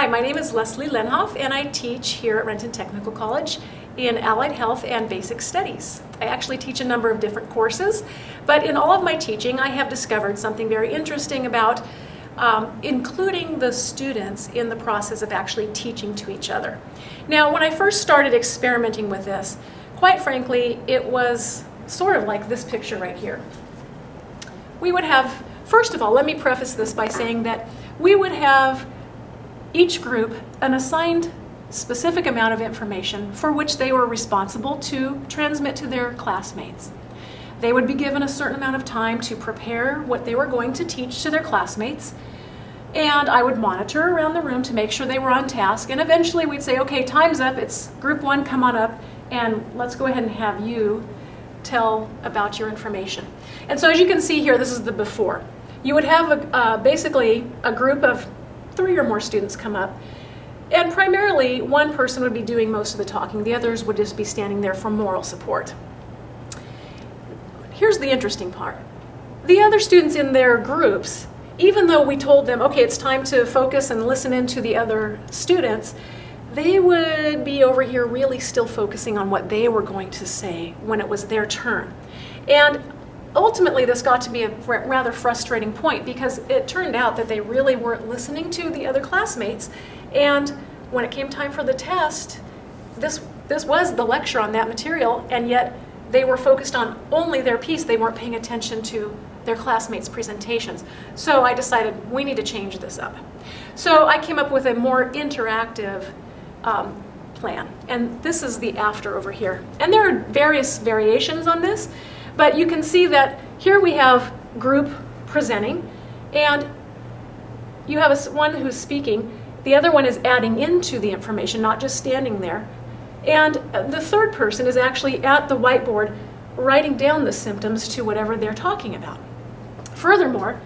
Hi, my name is Leslie Lehnhoff and I teach here at Renton Technical College in Allied Health and Basic Studies. I actually teach a number of different courses, but in all of my teaching I have discovered something very interesting about including the students in the process of actually teaching to each other. Now, when I first started experimenting with this, quite frankly, it was sort of like this picture right here. We would have, first of all, let me preface this by saying that we would have each group an assigned specific amount of information for which they were responsible to transmit to their classmates. They would be given a certain amount of time to prepare what they were going to teach to their classmates, and I would monitor around the room to make sure they were on task, and eventually we'd say, okay, time's up, it's group one, come on up, and let's go ahead and have you tell about your information. And so as you can see here, this is the before. You would have basically a group of 3 or more students come up, and primarily one person would be doing most of the talking. The others would just be standing there for moral support. Here's the interesting part. The other students in their groups, even though we told them, okay, it's time to focus and listen in to the other students, they would be over here really still focusing on what they were going to say when it was their turn. And ultimately, this got to be a rather frustrating point because it turned out that they really weren't listening to the other classmates. And when it came time for the test, this was the lecture on that material, and yet they were focused on only their piece. They weren't paying attention to their classmates' presentations. So I decided we need to change this up. So I came up with a more interactive plan. And this is the after over here. And there are various variations on this, but you can see that here we have group presenting, and you have one who's speaking. The other one is adding into the information, not just standing there. And the third person is actually at the whiteboard writing down the symptoms to whatever they're talking about. Furthermore,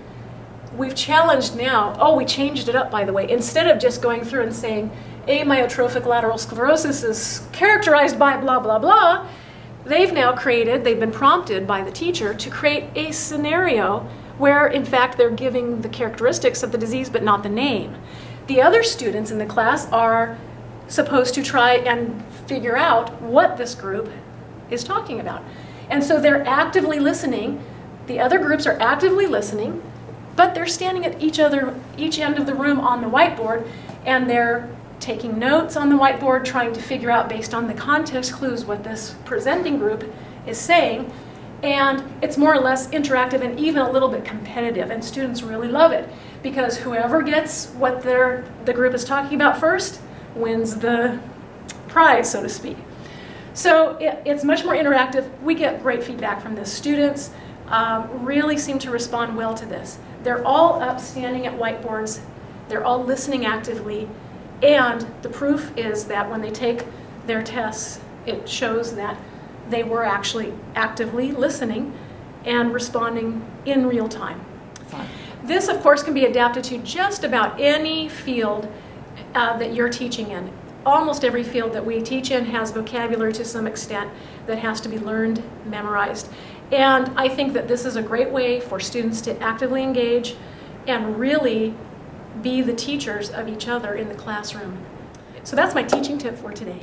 we've challenged now, we changed it up, by the way. Instead of just going through and saying amyotrophic lateral sclerosis is characterized by blah, blah, blah, they've been prompted by the teacher to create a scenario where, in fact, they're giving the characteristics of the disease but not the name. The other students in the class are supposed to try and figure out what this group is talking about. And so they're actively listening. The other groups are actively listening, but they're standing at each end of the room on the whiteboard, and they're taking notes on the whiteboard, trying to figure out based on the context clues what this presenting group is saying. And it's more or less interactive and even a little bit competitive, and students really love it because whoever gets what the group is talking about first wins the prize, so to speak. So it's much more interactive. We get great feedback from this. Students really seem to respond well to this. They're all up standing at whiteboards. They're all listening actively. And the proof is that when they take their tests, it shows that they were actually actively listening and responding in real time. This, of course, can be adapted to just about any field that you're teaching in. Almost every field that we teach in has vocabulary to some extent that has to be learned, memorized. And I think that this is a great way for students to actively engage and really be the teachers of each other in the classroom. So that's my teaching tip for today.